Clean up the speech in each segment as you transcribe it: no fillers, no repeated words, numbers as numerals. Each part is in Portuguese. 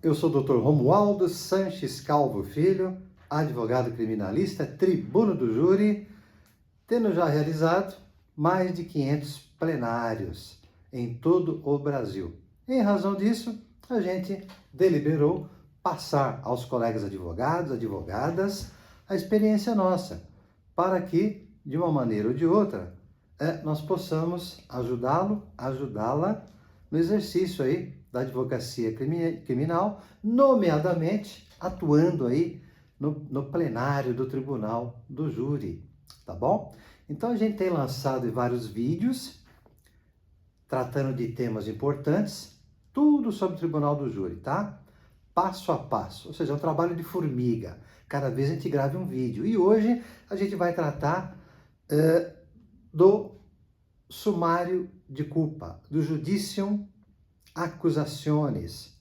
eu sou o Dr. Romualdo Sanches Calvo Filho, advogado criminalista, tribuno do júri, tendo já realizado mais de 500 plenários em todo o Brasil. Em razão disso, a gente deliberou passar aos colegas advogados, advogadas, a experiência nossa, para que, de uma maneira ou de outra, nós possamos ajudá-lo, ajudá-la no exercício aí da advocacia criminal, nomeadamente atuando aí no plenário do tribunal do júri, tá bom? Então a gente tem lançado vários vídeos tratando de temas importantes, tudo sobre o tribunal do júri, tá? Passo a passo, ou seja, é um trabalho de formiga. Cada vez a gente grava um vídeo. E hoje a gente vai tratar do sumário de culpa, do judicium accusationis,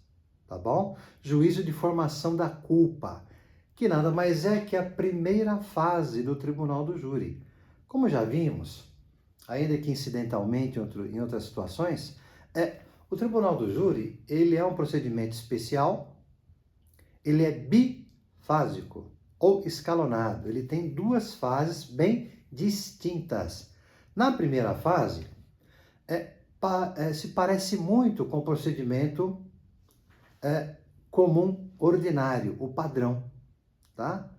tá bom? Juízo de formação da culpa, que nada mais é que a primeira fase do tribunal do júri. Como já vimos, ainda que incidentalmente em outras situações, o tribunal do júri, ele é um procedimento especial, ele é bifásico ou escalonado, ele tem duas fases bem distintas. Na primeira fase, se parece muito com o procedimento comum, ordinário, o padrão, tá?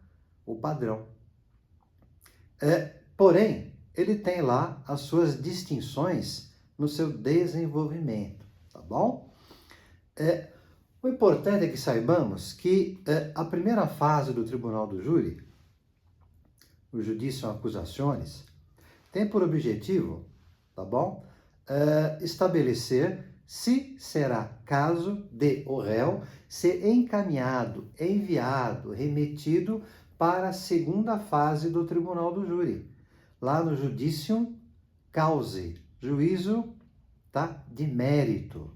O padrão. Porém, ele tem lá as suas distinções no seu desenvolvimento, tá bom? O importante é que saibamos que a primeira fase do tribunal do júri, o judicium accusationis, tem por objetivo, tá bom? Estabelecer se será caso de o réu ser encaminhado, enviado, remetido para a segunda fase do tribunal do júri, lá no judicium causae, juízo, tá, de mérito,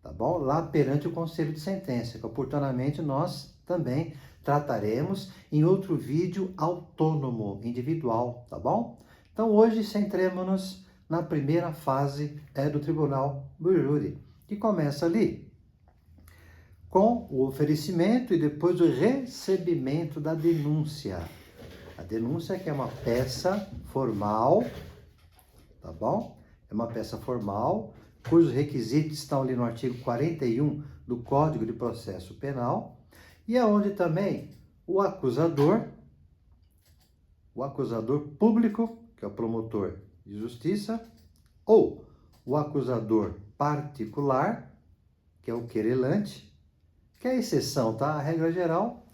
tá bom? Lá perante o conselho de sentença, que oportunamente nós também trataremos em outro vídeo autônomo, individual, tá bom? Então hoje centremos-nos na primeira fase do tribunal do júri, que começa ali com o oferecimento e depois o recebimento da denúncia. A denúncia que é uma peça formal, tá bom? É uma peça formal, cujos requisitos estão ali no artigo 41 do Código de Processo Penal, e é onde também o acusador público, que é o promotor de justiça, ou o acusador particular, que é o querelante, que é a exceção, tá? A regra geral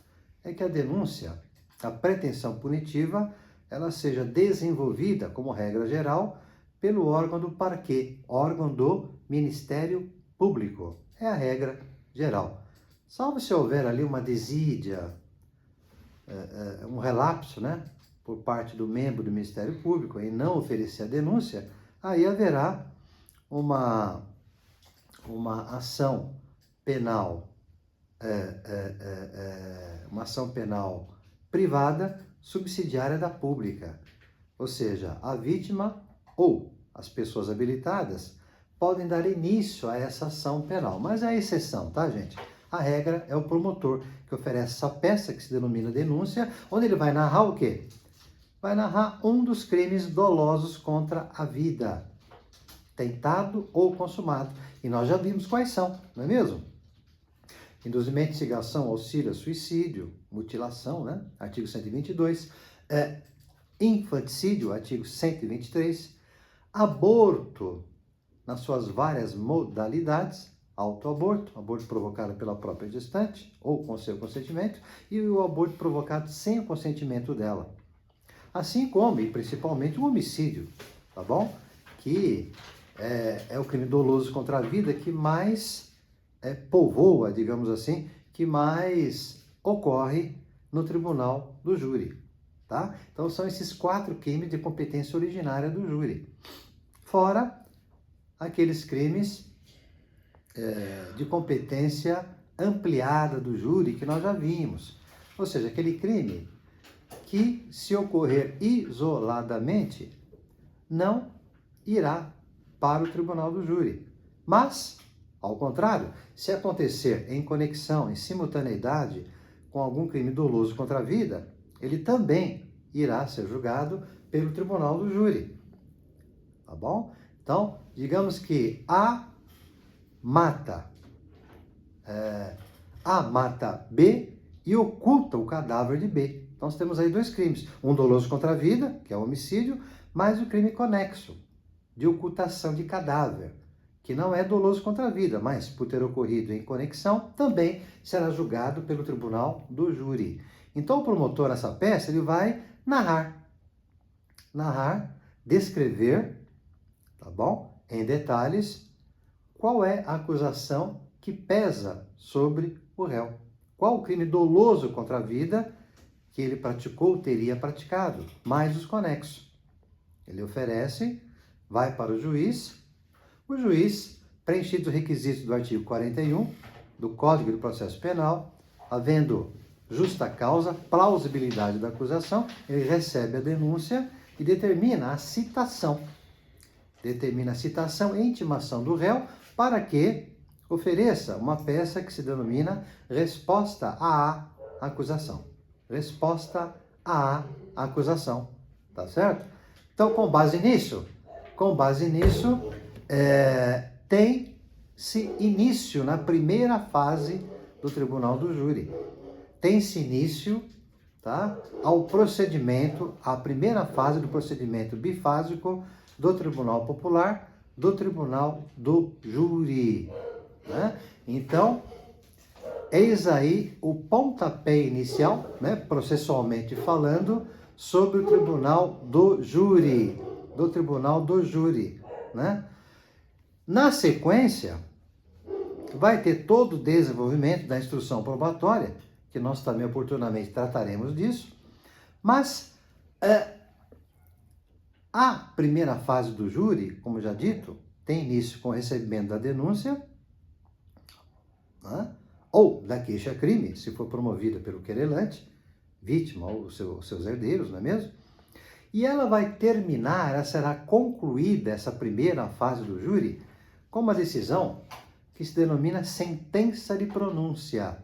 é que a denúncia, a pretensão punitiva, ela seja desenvolvida, como regra geral, pelo órgão do parquet, órgão do Ministério Público. É a regra geral. Salvo se houver ali uma desídia, um relapso, né, por parte do membro do Ministério Público em não oferecer a denúncia, aí haverá uma ação penal, uma ação penal privada subsidiária da pública. Ou seja, a vítima ou as pessoas habilitadas podem dar início a essa ação penal. Mas é a exceção, tá, gente? A regra é o promotor que oferece essa peça que se denomina denúncia, onde ele vai narrar o quê? Vai narrar um dos crimes dolosos contra a vida, tentado ou consumado. E nós já vimos quais são, não é mesmo? Induzimento, instigação, auxílio, suicídio, mutilação, né? Artigo 122. Infanticídio, artigo 123. Aborto, nas suas várias modalidades, autoaborto, aborto provocado pela própria gestante ou com seu consentimento, e o aborto provocado sem o consentimento dela. Assim como, e principalmente, o homicídio, tá bom? Que é o crime doloso contra a vida que mais povoa, digamos assim, que mais ocorre no tribunal do júri, tá? Então são esses 4 crimes de competência originária do júri. Fora aqueles crimes de competência ampliada do júri que nós já vimos. Ou seja, aquele crime que, se ocorrer isoladamente, não irá para o tribunal do júri. Mas, Ao contrário, se acontecer em conexão, em simultaneidade com algum crime doloso contra a vida, ele também irá ser julgado pelo tribunal do júri. Tá bom? Então, digamos que A mata B e oculta o cadáver de B. Então, nós temos aí dois crimes. Um doloso contra a vida, que é o homicídio, mais o crime conexo, de ocultação de cadáver, que não é doloso contra a vida, mas por ter ocorrido em conexão, também será julgado pelo tribunal do júri. Então, o promotor nessa peça, ele vai narrar, descrever, tá bom? Em detalhes, qual é a acusação que pesa sobre o réu. Qual o crime doloso contra a vida que ele praticou, teria praticado, mais os conexos. Ele oferece, vai para o juiz preenchido os requisitos do artigo 41 do Código de Processo Penal, havendo justa causa, plausibilidade da acusação, ele recebe a denúncia e determina a citação. Determina a citação e intimação do réu para que ofereça uma peça que se denomina resposta à acusação. Resposta à acusação. Tá certo? Então, com base nisso, tem-se início na primeira fase do tribunal do júri. Tem-se início, tá, ao procedimento, a primeira fase do procedimento bifásico do Tribunal Popular, do Tribunal do Júri. Né? Então, eis aí o pontapé inicial, né, processualmente falando, sobre o Tribunal do Júri. Né? Na sequência, vai ter todo o desenvolvimento da instrução probatória, que nós também oportunamente trataremos disso, mas a primeira fase do júri, como já dito, tem início com o recebimento da denúncia, né, ou da queixa-crime, se for promovida pelo querelante, vítima ou seus herdeiros, não é mesmo? E ela vai terminar, ela será concluída, essa primeira fase do júri, com uma decisão que se denomina sentença de pronúncia.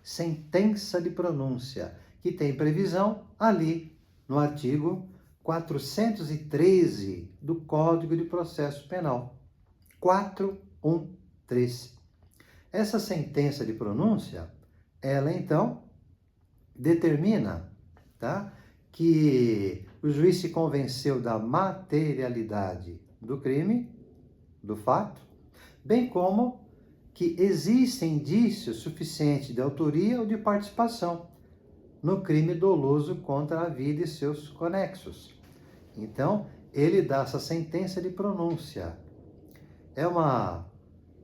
Sentença de pronúncia, que tem previsão ali no artigo 413 do Código de Processo Penal. 413. Essa sentença de pronúncia, ela então determina, tá, que o juiz se convenceu da materialidade do crime, do fato, bem como que existem indícios suficientes de autoria ou de participação no crime doloso contra a vida e seus conexos. Então, ele dá essa sentença de pronúncia.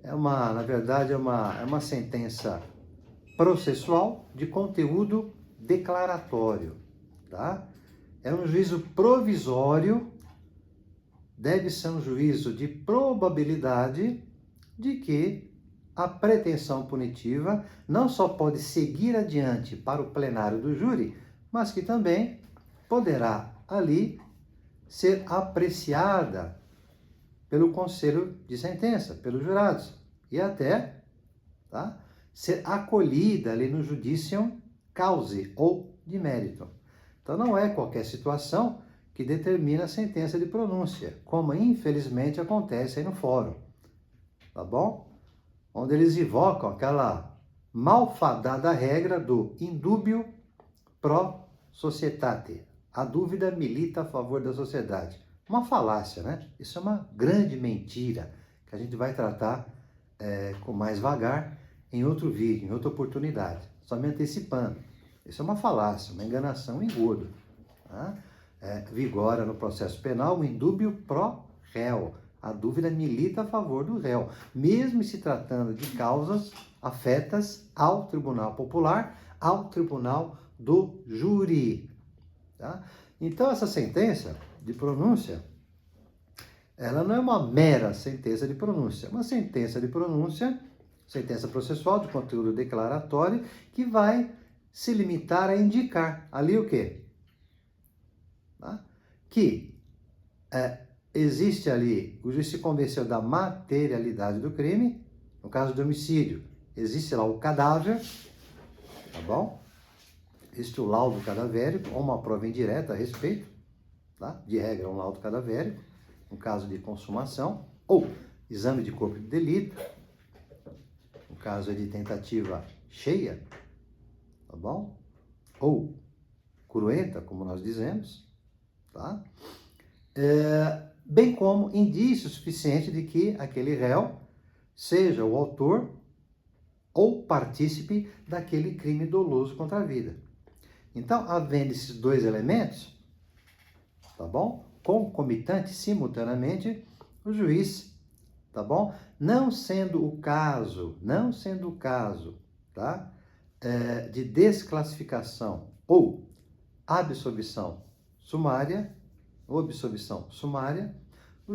Na verdade, é uma sentença processual de conteúdo declaratório, tá? É um juízo provisório, deve ser um juízo de probabilidade de que a pretensão punitiva não só pode seguir adiante para o plenário do júri, mas que também poderá ali ser apreciada pelo conselho de sentença, pelos jurados, e até, tá, ser acolhida ali no judicium causa ou de mérito. Então não é qualquer situação que determina a sentença de pronúncia, como infelizmente acontece aí no fórum, tá bom? Onde eles invocam aquela malfadada regra do indúbio pro societate. A dúvida milita a favor da sociedade. Uma falácia, né? Isso é uma grande mentira, que a gente vai tratar com mais vagar em outro vídeo, em outra oportunidade, só me antecipando. Isso é uma falácia, uma enganação, um engodo. Tá? Vigora no processo penal o indúbio pro réu. A dúvida milita a favor do réu, mesmo se tratando de causas afetas ao Tribunal Popular, ao Tribunal do Júri. Tá? Então, essa sentença de pronúncia, ela não é uma mera sentença de pronúncia, é uma sentença de pronúncia, sentença processual de conteúdo declaratório, que vai se limitar a indicar ali o quê? Tá? Que existe ali, o juiz se convenceu da materialidade do crime, No caso de homicídio, existe lá o cadáver, tá bom? Existe o laudo cadavérico, ou uma prova indireta a respeito, tá? De regra, um laudo cadavérico, no caso de consumação, ou exame de corpo de delito, no caso de tentativa cheia, tá bom? Ou cruenta, como nós dizemos, tá? Bem como indício suficiente de que aquele réu seja o autor ou partícipe daquele crime doloso contra a vida. Então, havendo esses dois elementos, tá bom? Concomitante, simultaneamente, o juiz, tá bom? Não sendo o caso, tá? De desclassificação ou absolvição sumária, o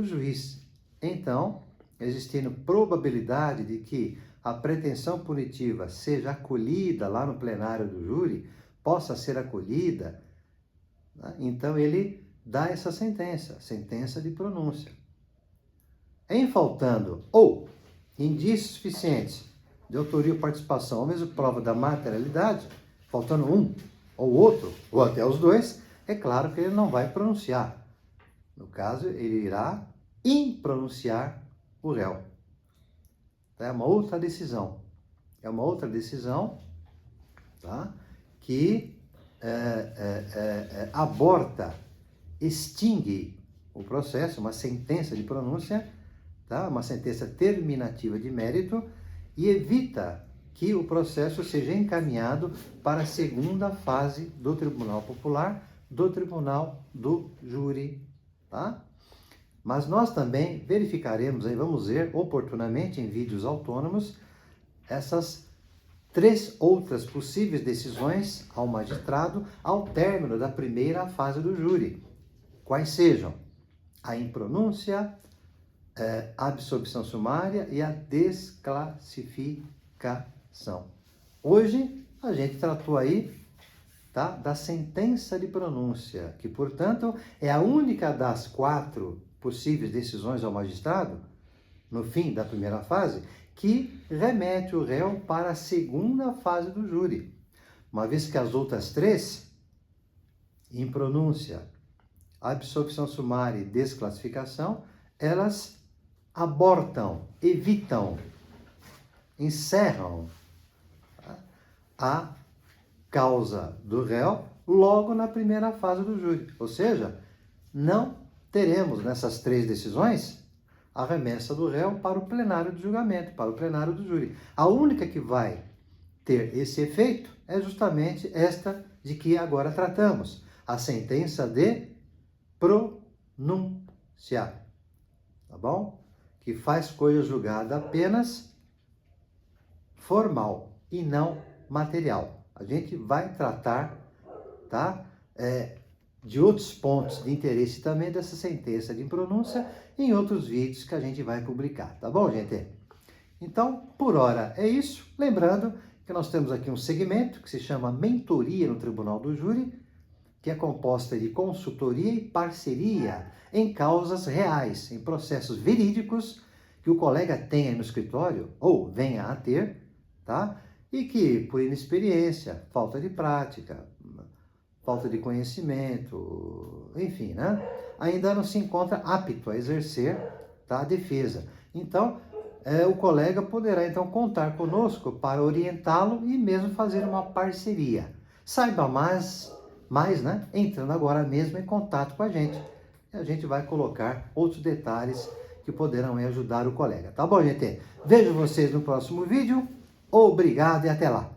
juiz, então, existindo probabilidade de que a pretensão punitiva seja acolhida lá no plenário do júri, possa ser acolhida, né? Então ele dá essa sentença de pronúncia. Em faltando ou indícios suficientes de autoria ou participação, ou mesmo prova da materialidade, faltando um ou outro, ou até os dois, é claro que ele não vai pronunciar. No caso, ele irá impronunciar o réu. É uma outra decisão. Tá? Que aborta, extingue o processo, uma sentença de pronúncia, tá? Uma sentença terminativa de mérito, e evita que o processo seja encaminhado para a segunda fase do Tribunal Popular, do Tribunal do Júri, tá? Mas nós também verificaremos, aí vamos ver oportunamente em vídeos autônomos, essas 3 outras possíveis decisões ao magistrado ao término da primeira fase do júri. Quais sejam? A impronúncia, a absolvição sumária e a desclassificação. Hoje, a gente tratou aí, tá, da sentença de pronúncia, que, portanto, é a única das 4 possíveis decisões ao magistrado, no fim da primeira fase, que remete o réu para a segunda fase do júri. Uma vez que as outras 3, impronúncia, absolvição sumária e desclassificação, elas abortam, evitam, encerram a causa do réu logo na primeira fase do júri. Ou seja, não teremos nessas 3 decisões a remessa do réu para o plenário de julgamento, para o plenário do júri. A única que vai ter esse efeito é justamente esta de que agora tratamos, a sentença de pronúncia, tá bom? Que faz coisa julgada apenas formal e não material. A gente vai tratar, tá? De outros pontos de interesse também dessa sentença de pronúncia em outros vídeos que a gente vai publicar, tá bom, gente? Então, por hora é isso. Lembrando que nós temos aqui um segmento que se chama Mentoria no Tribunal do Júri, que é composta de consultoria e parceria em causas reais, em processos verídicos que o colega tenha no escritório ou venha a ter, tá? E que, por inexperiência, falta de prática, falta de conhecimento, enfim, né? Ainda não se encontra apto a exercer, tá, a defesa. Então, o colega poderá, então, contar conosco para orientá-lo e mesmo fazer uma parceria. Saiba mais, né? Entrando agora mesmo em contato com a gente. E a gente vai colocar outros detalhes que poderão ajudar o colega. Tá bom, gente? Vejo vocês no próximo vídeo. Obrigado e até lá!